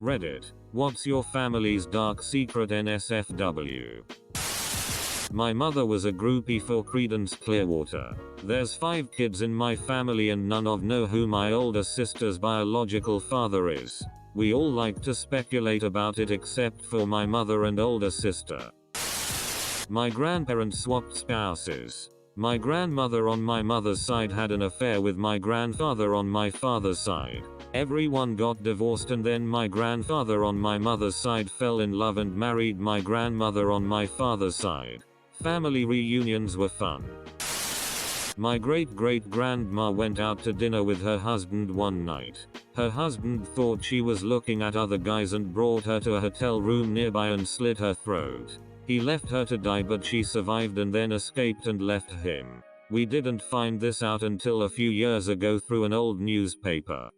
Reddit. What's your family's dark secret NSFW? My mother was a groupie for Creedence Clearwater. There's 5 kids in my family and none of know who my older sister's biological father is. We all like to speculate about it except for my mother and older sister. My grandparents swapped spouses. My grandmother on my mother's side had an affair with my grandfather on my father's side. Everyone got divorced and then my grandfather on my mother's side fell in love and married my grandmother on my father's side. Family reunions were fun. My great-great-grandma went out to dinner with her husband one night. Her husband thought she was looking at other guys and brought her to a hotel room nearby and slit her throat. He left her to die but she survived and then escaped and left him. We didn't find this out until a few years ago through an old newspaper.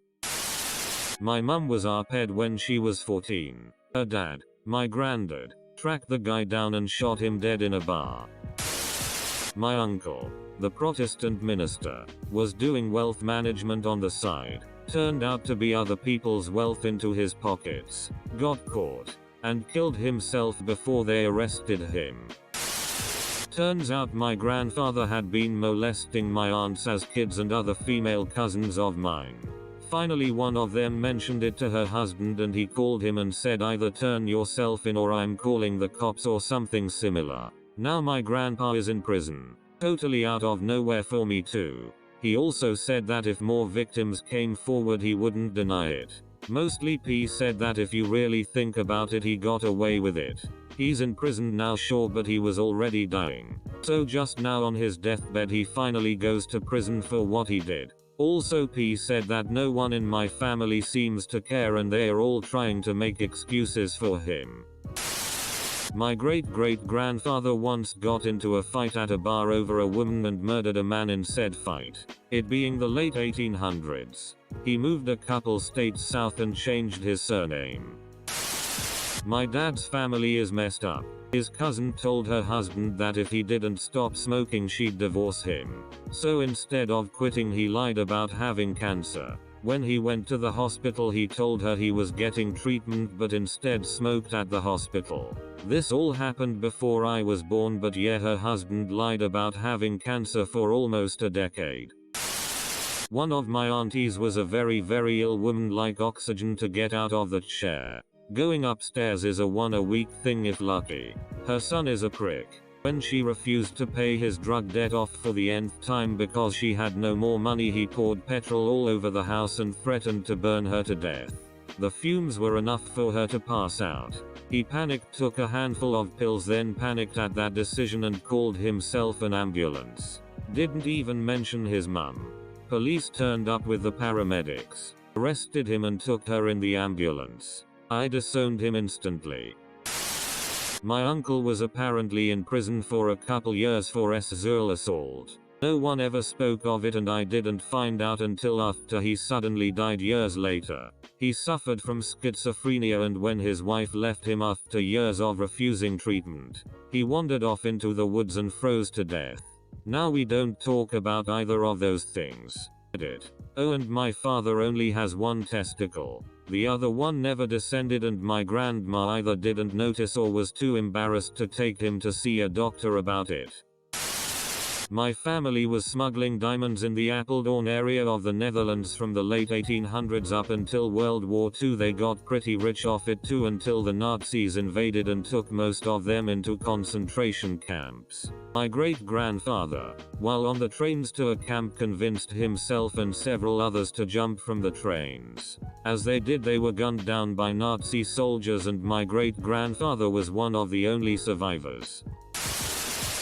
My mum was our ped when she was 14. Her dad, my granddad, tracked the guy down and shot him dead in a bar. My uncle, the Protestant minister, was doing wealth management on the side. Turned out to be other people's wealth into his pockets. Got caught and killed himself before they arrested him. Turns out my grandfather had been molesting my aunts as kids and other female cousins of mine. Finally one of them mentioned it to her husband and he called him and said either turn yourself in or I'm calling the cops or something similar. Now my grandpa is in prison. Totally out of nowhere for me too. He also said that if more victims came forward he wouldn't deny it. Mostly P said that if you really think about it he got away with it. He's in prison now sure but he was already dying. So just now on his deathbed he finally goes to prison for what he did. Also P said that no one in my family seems to care and they are all trying to make excuses for him. My great-great-grandfather once got into a fight at a bar over a woman and murdered a man in said fight. It being the late 1800s. He moved a couple states south and changed his surname. My dad's family is messed up. His cousin told her husband that if he didn't stop smoking she'd divorce him. So instead of quitting he lied about having cancer. When he went to the hospital he told her he was getting treatment but instead smoked at the hospital. This all happened before I was born but yeah her husband lied about having cancer for almost a decade. One of my aunties was a very ill woman like oxygen to get out of the chair. Going upstairs is a 1 a week thing if lucky. Her son is a prick. When she refused to pay his drug debt off for the nth time because she had no more money he poured petrol all over the house and threatened to burn her to death. The fumes were enough for her to pass out. He panicked, took a handful of pills then panicked at that decision and called himself an ambulance. Didn't even mention his mum. Police turned up with the paramedics. Arrested him and took her in the ambulance. I disowned him instantly. My uncle was apparently in prison for a couple years for sexual assault. No one ever spoke of it and I didn't find out until after he suddenly died years later. He suffered from schizophrenia and when his wife left him after years of refusing treatment, he wandered off into the woods and froze to death. Now we don't talk about either of those things. Oh, and my father only has one testicle. The other one never descended and my grandma either didn't notice or was too embarrassed to take him to see a doctor about it. My family was smuggling diamonds in the Apeldoorn area of the Netherlands from the late 1800s up until World War II. They got pretty rich off it too until the Nazis invaded and took most of them into concentration camps. My great-grandfather, while on the trains to a camp, convinced himself and several others to jump from the trains. As they did they were gunned down by Nazi soldiers and my great-grandfather was one of the only survivors.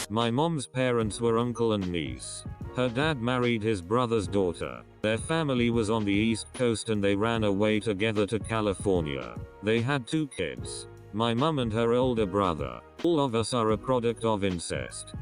My mom's parents were uncle and niece. Her dad married his brother's daughter. Their family was on the East Coast and they ran away together to California. They had 2 kids. My mum and her older brother. All of us are a product of incest.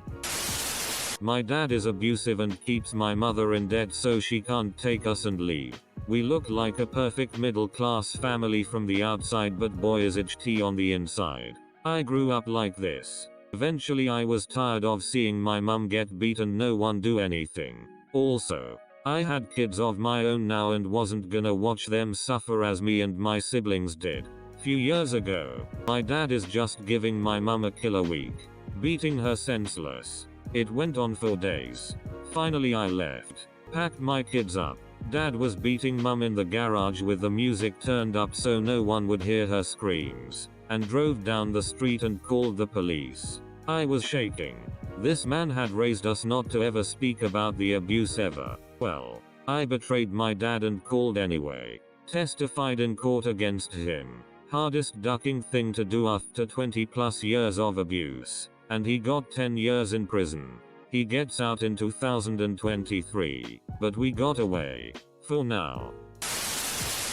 My dad is abusive and keeps my mother in debt so she can't take us and leave. We look like a perfect middle-class family from the outside but boy is it tea on the inside. I grew up like this. Eventually I was tired of seeing my mum get beat and no one do anything. Also, I had kids of my own now and wasn't gonna watch them suffer as me and my siblings did. Few years ago, my dad is just giving my mum a killer week, beating her senseless. It went on for days. Finally I left, packed my kids up. Dad was beating mum in the garage with the music turned up so no one would hear her screams, and drove down the street and called the police. I was shaking. This man had raised us not to ever speak about the abuse ever. Well, I betrayed my dad and called anyway. Testified in court against him. Hardest ducking thing to do after 20 plus years of abuse. And he got 10 years in prison. He gets out in 2023. But we got away. For now.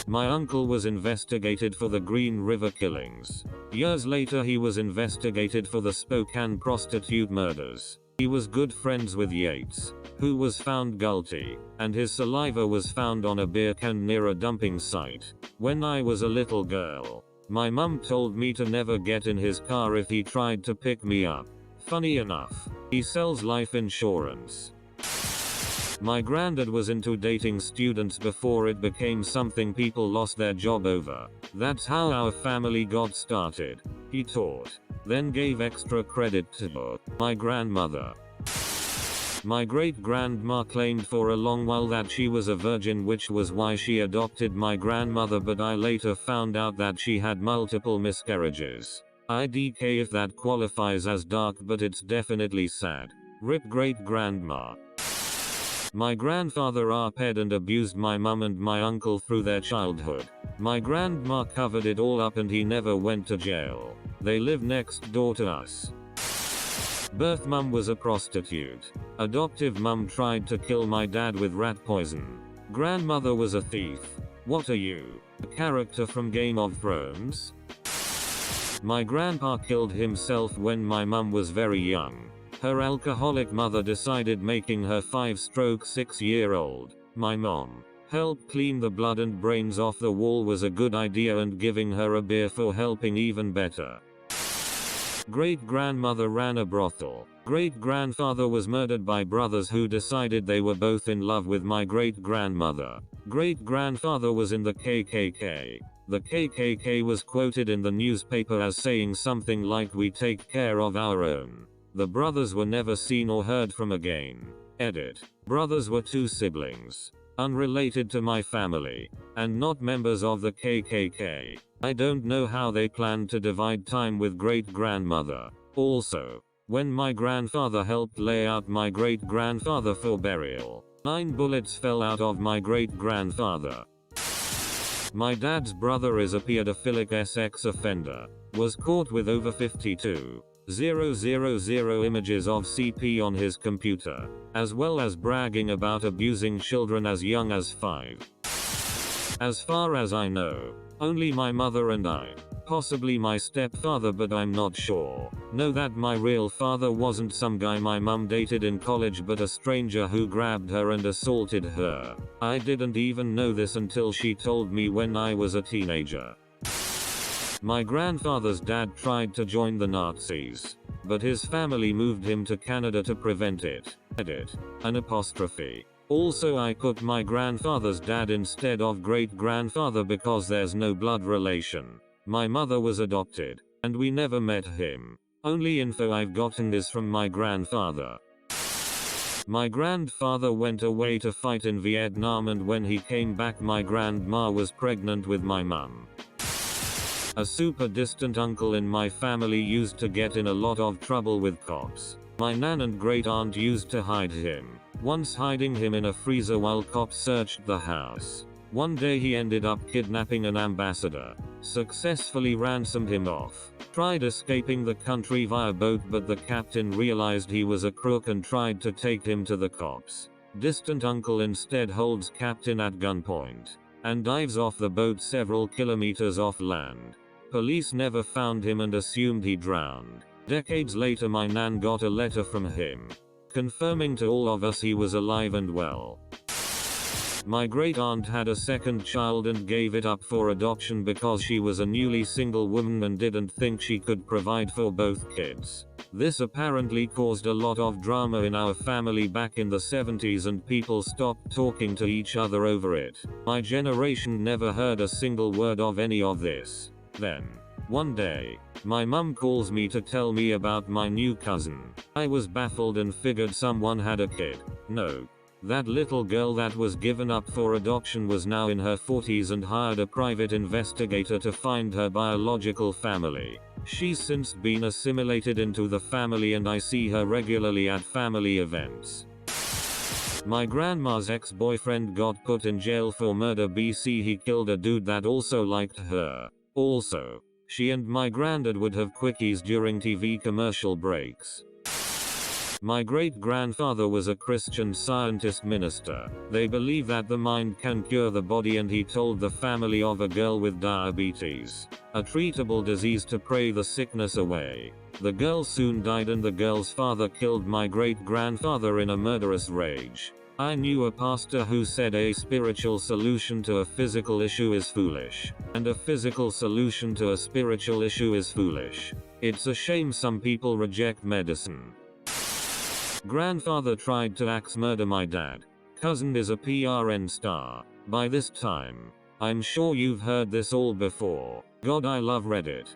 My uncle was investigated for the Green River killings. Years later he was investigated for the Spokane prostitute murders. He was good friends with Yates, who was found guilty, and his saliva was found on a beer can near a dumping site. When I was a little girl, my mum told me to never get in his car if he tried to pick me up. Funny enough, he sells life insurance. My granddad was into dating students before it became something people lost their job over. That's how our family got started. He taught, then gave extra credit to my grandmother. My great-grandma claimed for a long while that she was a virgin, which was why she adopted my grandmother, but I later found out that she had multiple miscarriages. IDK if that qualifies as dark, but it's definitely sad. RIP great-grandma. My grandfather raped and abused my mum and my uncle through their childhood. My grandma covered it all up and he never went to jail. They live next door to us. Birth mum was a prostitute. Adoptive mum tried to kill my dad with rat poison. Grandmother was a thief. What are you? A character from Game of Thrones? My grandpa killed himself when my mum was very young. Her alcoholic mother decided making her 5-stroke 6-year-old, my mom, help clean the blood and brains off the wall was a good idea, and giving her a beer for helping even better. Great-grandmother ran a brothel. Great-grandfather was murdered by brothers who decided they were both in love with my great-grandmother. Great-grandfather was in the KKK. The KKK was quoted in the newspaper as saying something like, "We take care of our own." The brothers were never seen or heard from again. Edit. Brothers were 2 siblings, unrelated to my family, and not members of the KKK. I don't know how they planned to divide time with great-grandmother. Also, when my grandfather helped lay out my great-grandfather for burial, 9 bullets fell out of my great-grandfather. My dad's brother is a pedophilic sex offender. Was caught with over 52,000 images of CP on his computer, as well as bragging about abusing children as young as 5. As far as I know, only my mother and I, possibly my stepfather, but I'm not sure, know that my real father wasn't some guy my mum dated in college, but a stranger who grabbed her and assaulted her. I didn't even know this until she told me when I was a teenager. My grandfather's dad tried to join the Nazis, but his family moved him to Canada to prevent it. Edit. An apostrophe. Also, I put my grandfather's dad instead of great-grandfather because there's no blood relation. My mother was adopted, and we never met him. Only info I've gotten is from my grandfather. My grandfather went away to fight in Vietnam, and when he came back my grandma was pregnant with my mum. A super distant uncle in my family used to get in a lot of trouble with cops. My nan and great aunt used to hide him, once hiding him in a freezer while cops searched the house. One day he ended up kidnapping an ambassador, successfully ransomed him off, tried escaping the country via boat, but the captain realized he was a crook and tried to take him to the cops. Distant uncle instead holds captain at gunpoint, and dives off the boat several kilometers off land. Police never found him and assumed he drowned. Decades later my nan got a letter from him, confirming to all of us he was alive and well. My great aunt had a second child and gave it up for adoption because she was a newly single woman and didn't think she could provide for both kids. This apparently caused a lot of drama in our family back in the 70s and people stopped talking to each other over it. My generation never heard a single word of any of this. Then, one day, my mum calls me to tell me about my new cousin. I was baffled and figured someone had a kid. No. That little girl that was given up for adoption was now in her 40s and hired a private investigator to find her biological family. She's since been assimilated into the family and I see her regularly at family events. My grandma's ex-boyfriend got put in jail for murder BC. He killed a dude that also liked her. Also, she and my granddad would have quickies during TV commercial breaks. My great-grandfather was a Christian Scientist minister. They believe that the mind can cure the body and he told the family of a girl with diabetes, a treatable disease, to pray the sickness away. The girl soon died and the girl's father killed my great-grandfather in a murderous rage. I knew a pastor who said a spiritual solution to a physical issue is foolish, and a physical solution to a spiritual issue is foolish. It's a shame some people reject medicine. Grandfather tried to axe murder my dad. Cousin is a PRN star. By this time, I'm sure you've heard this all before. God, I love Reddit.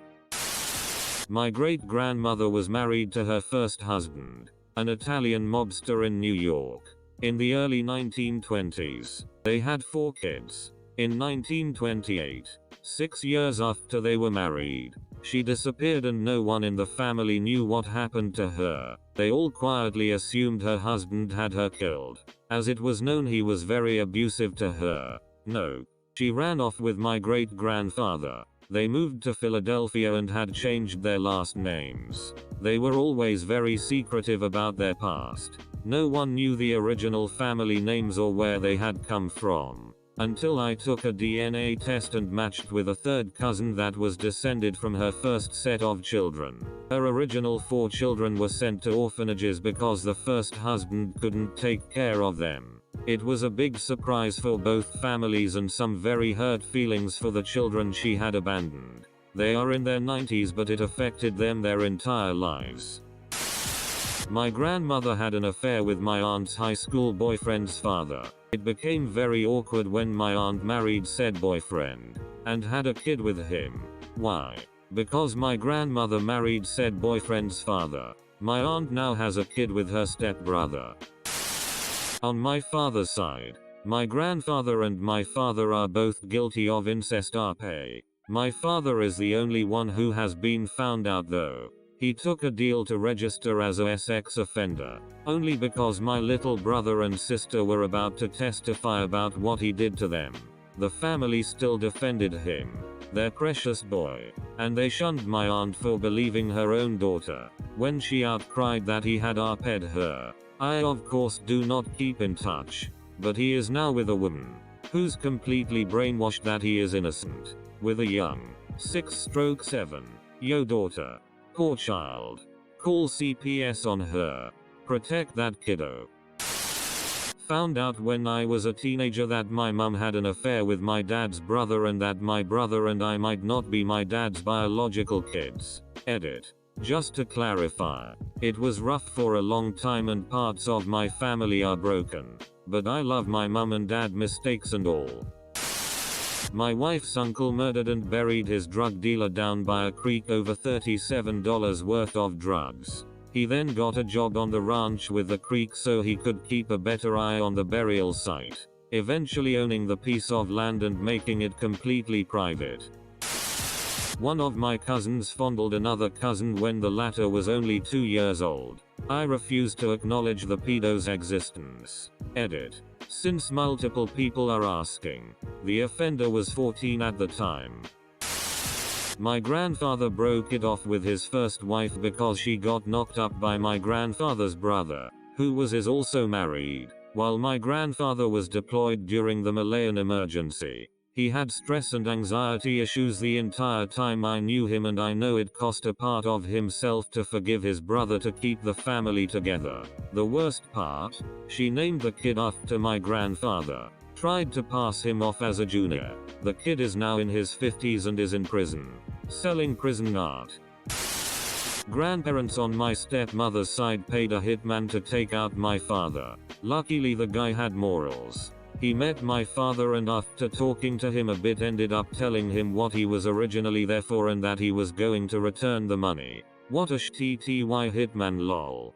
My great-grandmother was married to her first husband, an Italian mobster in New York. In the early 1920s, they had 4 kids. In 1928, 6 years after they were married, she disappeared and no one in the family knew what happened to her. They all quietly assumed her husband had her killed, as it was known he was very abusive to her. No, she ran off with my great-grandfather. They moved to Philadelphia and had changed their last names. They were always very secretive about their past. No one knew the original family names or where they had come from. Until I took a DNA test and matched with a third cousin that was descended from her first set of children. Her original 4 children were sent to orphanages because the first husband couldn't take care of them. It was a big surprise for both families and some very hurt feelings for the children she had abandoned. They are in their 90s but it affected them their entire lives. My grandmother had an affair with my aunt's high school boyfriend's father. It became very awkward when my aunt married said boyfriend, and had a kid with him. Why? Because my grandmother married said boyfriend's father. My aunt now has a kid with her stepbrother. On my father's side, my grandfather and my father are both guilty of incest. RP. My father is the only one who has been found out though. He took a deal to register as a sex offender, only because my little brother and sister were about to testify about what he did to them. The family still defended him, their precious boy, and they shunned my aunt for believing her own daughter, when she outcried that he had RP'd her. I of course do not keep in touch, but he is now with a woman, who's completely brainwashed that he is innocent, with a young 6/7. Yo daughter. Poor child. Call CPS on her. Protect that kiddo. Found out when I was a teenager that my mum had an affair with my dad's brother and that my brother and I might not be my dad's biological kids. Edit. Just to clarify, it was rough for a long time and parts of my family are broken. But I love my mum and dad, mistakes and all. My wife's uncle murdered and buried his drug dealer down by a creek over $37 worth of drugs. He then got a job on the ranch with the creek so he could keep a better eye on the burial site, eventually owning the piece of land and making it completely private. One of my cousins fondled another cousin when the latter was only 2 years old. I refuse to acknowledge the pedo's existence. Edit. Since multiple people are asking, the offender was 14 at the time. My grandfather broke it off with his first wife because she got knocked up by my grandfather's brother, who was also married, while my grandfather was deployed during the Malayan emergency. He had stress and anxiety issues the entire time I knew him, and I know it cost a part of himself to forgive his brother to keep the family together. The worst part? She named the kid after my grandfather. Tried to pass him off as a junior. The kid is now in his 50s and is in prison. Selling prison art. Grandparents on my stepmother's side paid a hitman to take out my father. Luckily the guy had morals. He met my father and after talking to him a bit ended up telling him what he was originally there for and that he was going to return the money. What a shitty hitman lol.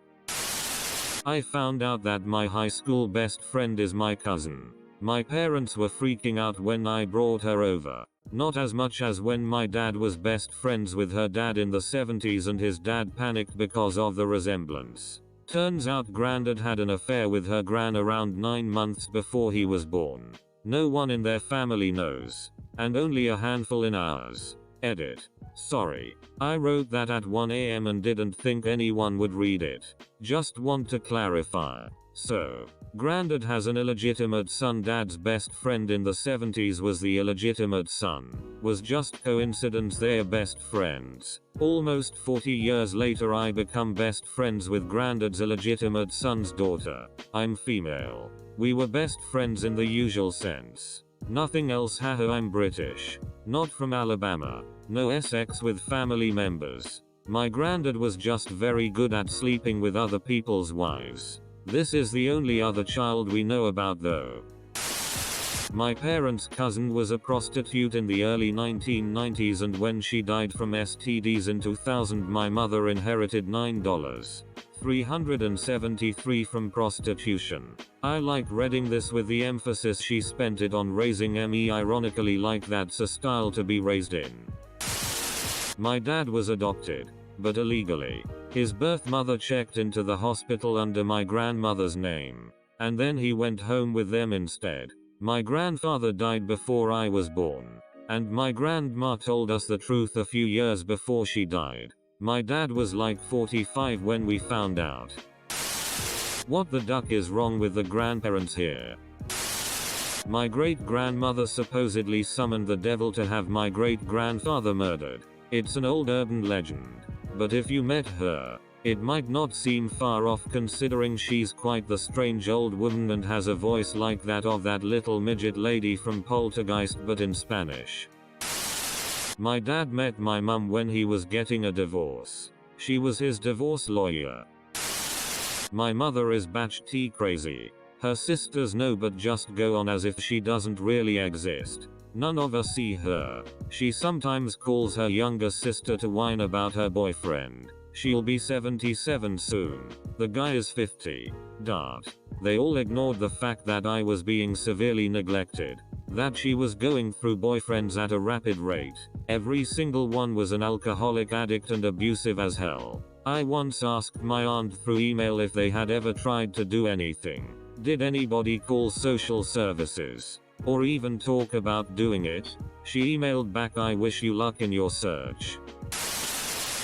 I found out that my high school best friend is my cousin. My parents were freaking out when I brought her over. Not as much as when my dad was best friends with her dad in the 70s and his dad panicked because of the resemblance. Turns out Grandad had an affair with her gran around 9 months before he was born. No one in their family knows. And only a handful in ours. Edit. Sorry. I wrote that at 1 AM and didn't think anyone would read it. Just want to clarify. So, Grandad has an illegitimate son. Dad's best friend in the 70s was the illegitimate son. Was just coincidence they're best friends. Almost 40 years later I become best friends with Grandad's illegitimate son's daughter. I'm female. We were best friends in the usual sense. Nothing else. Haha, I'm British. Not from Alabama. No sex with family members. My Grandad was just very good at sleeping with other people's wives. This is the only other child we know about though. My parents' cousin was a prostitute in the early 1990s and when she died from STDs in 2000 my mother inherited $9.373 from prostitution. I like reading this with the emphasis she spent it on raising me, ironically like that's a style to be raised in. My dad was adopted, but illegally. His birth mother checked into the hospital under my grandmother's name, and then he went home with them instead. My grandfather died before I was born, and my grandma told us the truth a few years before she died. My dad was like 45 when we found out. What the duck is wrong with the grandparents here? My great-grandmother supposedly summoned the devil to have my great-grandfather murdered. It's an old urban legend. But if you met her, it might not seem far off considering she's quite the strange old woman and has a voice like that of that little midget lady from Poltergeist but in Spanish. My dad met my mum when he was getting a divorce. She was his divorce lawyer. My mother is batshit crazy. Her sisters know but just go on as if she doesn't really exist. None of us see her. She sometimes calls her younger sister to whine about her boyfriend. She'll be 77 soon. The guy is 50. Dart. They all ignored the fact that I was being severely neglected. That she was going through boyfriends at a rapid rate. Every single one was an alcoholic addict and abusive as hell. I once asked my aunt through email if they had ever tried to do anything. Did anybody call social services? Or even talk about doing it? She emailed back, I wish you luck in your search.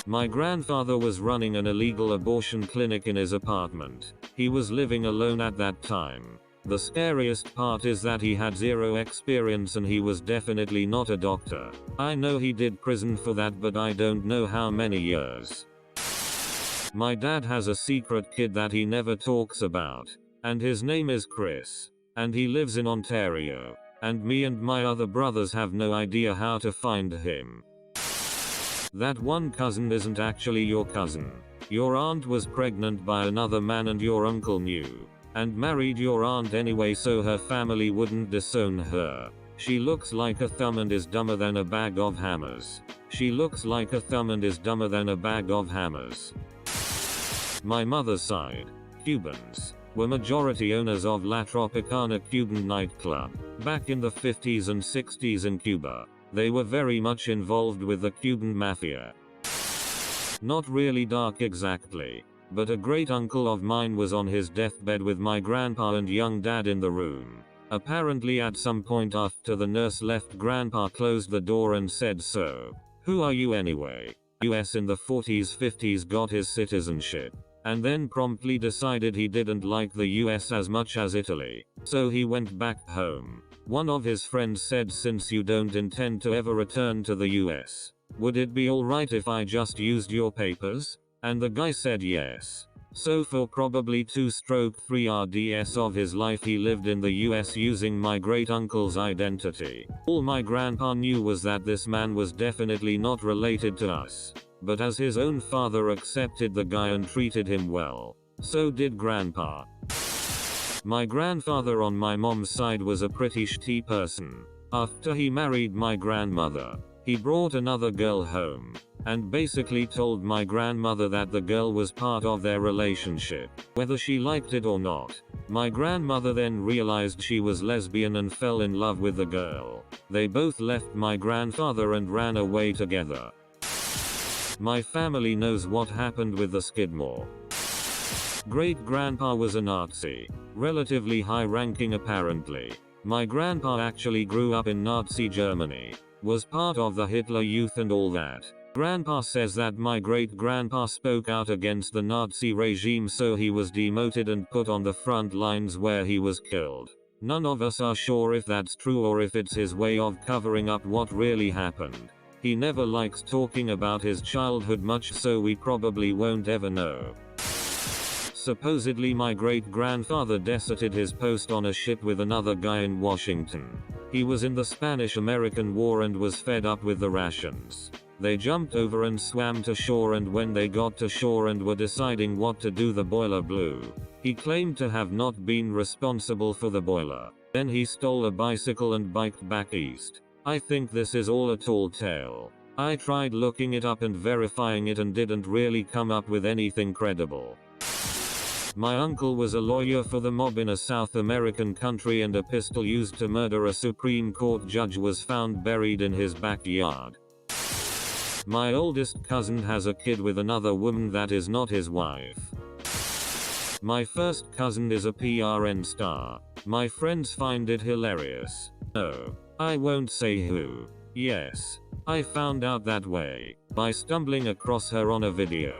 My grandfather was running an illegal abortion clinic in his apartment. He was living alone at that time. The scariest part is that he had zero experience and he was definitely not a doctor. I know he did prison for that but I don't know how many years. My dad has a secret kid that he never talks about. And his name is Chris. And he lives in Ontario. And me and my other brothers have no idea how to find him. That one cousin isn't actually your cousin. Your aunt was pregnant by another man and your uncle knew. And married your aunt anyway so her family wouldn't disown her. She looks like a thumb and is dumber than a bag of hammers. She looks like a thumb and is dumber than a bag of hammers. My mother's side, Cubans, were majority owners of La Tropicana Cuban nightclub. Back in the 50s and 60s in Cuba, they were very much involved with the Cuban mafia. Not really dark exactly, but a great uncle of mine was on his deathbed with my grandpa and young dad in the room. Apparently at some point after the nurse left, grandpa closed the door and said, "So, who are you anyway?" US in the 40s 50s got his citizenship. And then promptly decided he didn't like the US as much as Italy. So he went back home. One of his friends said, "Since you don't intend to ever return to the US, would it be alright if I just used your papers?" And the guy said yes. So for probably 2/3 RDS of his life he lived in the US using my great uncle's identity. All my grandpa knew was that this man was definitely not related to us. But as his own father accepted the guy and treated him well. So did grandpa. My grandfather on my mom's side was a pretty shitty person. After he married my grandmother, he brought another girl home, and basically told my grandmother that the girl was part of their relationship, whether she liked it or not. My grandmother then realized she was lesbian and fell in love with the girl. They both left my grandfather and ran away together. My family knows what happened with the Skidmore. Great-grandpa was a Nazi, relatively high-ranking apparently. My grandpa actually grew up in Nazi Germany, was part of the Hitler Youth and all that. Grandpa says that my great-grandpa spoke out against the Nazi regime, so he was demoted and put on the front lines where he was killed. None of us are sure if that's true or if it's his way of covering up what really happened. He never likes talking about his childhood much, so we probably won't ever know. Supposedly my great-grandfather deserted his post on a ship with another guy in Washington. He was in the Spanish-American War and was fed up with the rations. They jumped over and swam to shore, and when they got to shore and were deciding what to do, the boiler blew. He claimed to have not been responsible for the boiler. Then he stole a bicycle and biked back east. I think this is all a tall tale. I tried looking it up and verifying it and didn't really come up with anything credible. My uncle was a lawyer for the mob in a South American country, and a pistol used to murder a Supreme Court judge was found buried in his backyard. My oldest cousin has a kid with another woman that is not his wife. My first cousin is a PRN star. My friends find it hilarious. No, I won't say who. Yes, I found out that way by stumbling across her on a video.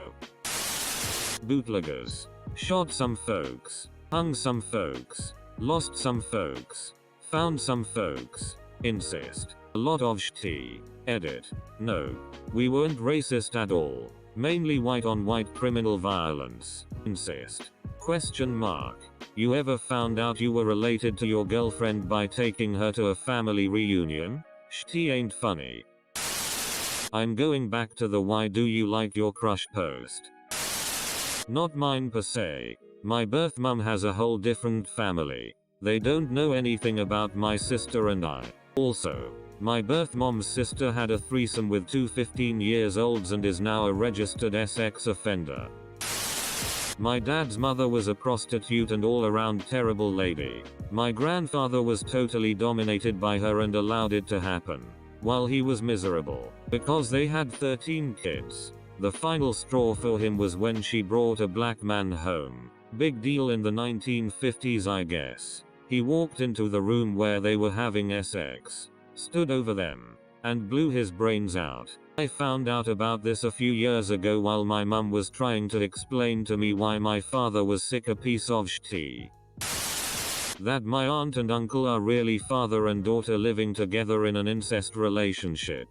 Bootleggers. Shot some folks, hung some folks, lost some folks, found some folks, incest, a lot of shitty. Edit. No, we weren't racist at all, mainly white on white criminal violence, incest. Question mark. You ever found out you were related to your girlfriend by taking her to a family reunion? Shitty ain't funny. I'm going back to the why do you like your crush post. Not mine per se. My birth mum has a whole different family. They don't know anything about my sister and I. Also, my birth mom's sister had a threesome with two 15-year-olds and is now a registered sex offender. My dad's mother was a prostitute and all-around terrible lady. My grandfather was totally dominated by her and allowed it to happen, while he was miserable, because they had 13 kids. The final straw for him was when she brought a black man home. Big deal in the 1950s, I guess. He walked into the room where they were having sex, stood over them, and blew his brains out. I found out about this a few years ago while my mum was trying to explain to me why my father was sick a piece of shitty. That my aunt and uncle are really father and daughter living together in an incest relationship.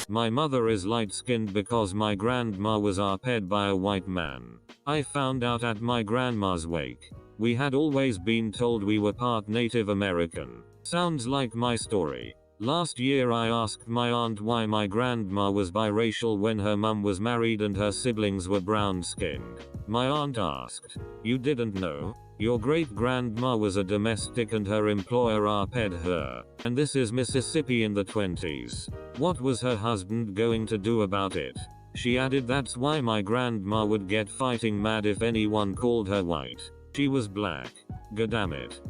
My mother is light-skinned because my grandma was arped by a white man. I found out at my grandma's wake. We had always been told we were part Native American. Sounds like my story. Last year I asked my aunt why my grandma was biracial when her mum was married and her siblings were brown-skinned. My aunt asked, "You didn't know? Your great-grandma was a domestic and her employer arped her. And this is Mississippi in the 20s. What was her husband going to do about it?" She added, "That's why my grandma would get fighting mad if anyone called her white. She was black. Goddammit."